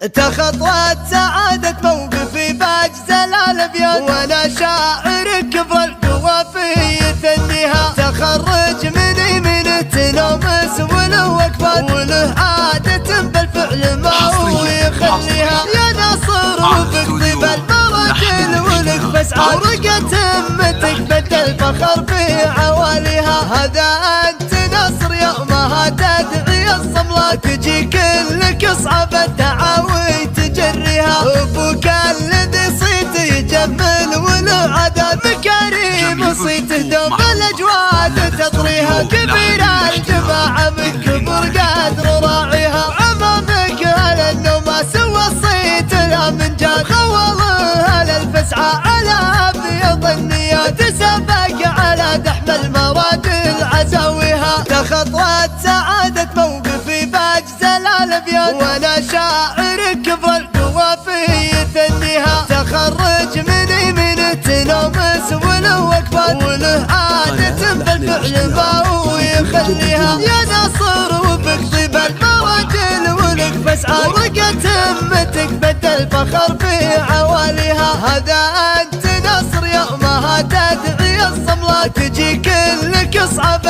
تخطوت سعادة موقفي باجزل الابيات، وانا شاعرك بالقوافية النهاء. تخرج مني من تلومس وله وقفات، وله عادة بالفعل ما هو يخليها. يا ناصر وفق طيب المراجل ولك بس عرقة همتك بدل فخر في عواليها. هذا انت نصر يومها تدعي الصملة، تجي كلك اصعب الدعاوي تجريها. ابوك الذي صيت يجمل وله عدد مكارم، صيته دوم الاجواد تطريها. كبير الجماعة من كبر قدر راعيها، امامك هل النوم ما سوى الصيت لا من جاد. خوله هل الفسعى على ابيض النيات، سبق على دحم المواد العزاويها. تخطوت سعادة موقفي باجزل الابيات، وانا شاعرك بالقوافية النهاء. تخرج مني من تلومس وله وقفات، وله عادة بالفعل ما هو يخليها. يا ناصر وفق طيب المراجل ولك بس عرقة همتك بدل فخر في عواليها. هذا انت نصر يومها تدعي الصملة، تجي كلك اصعب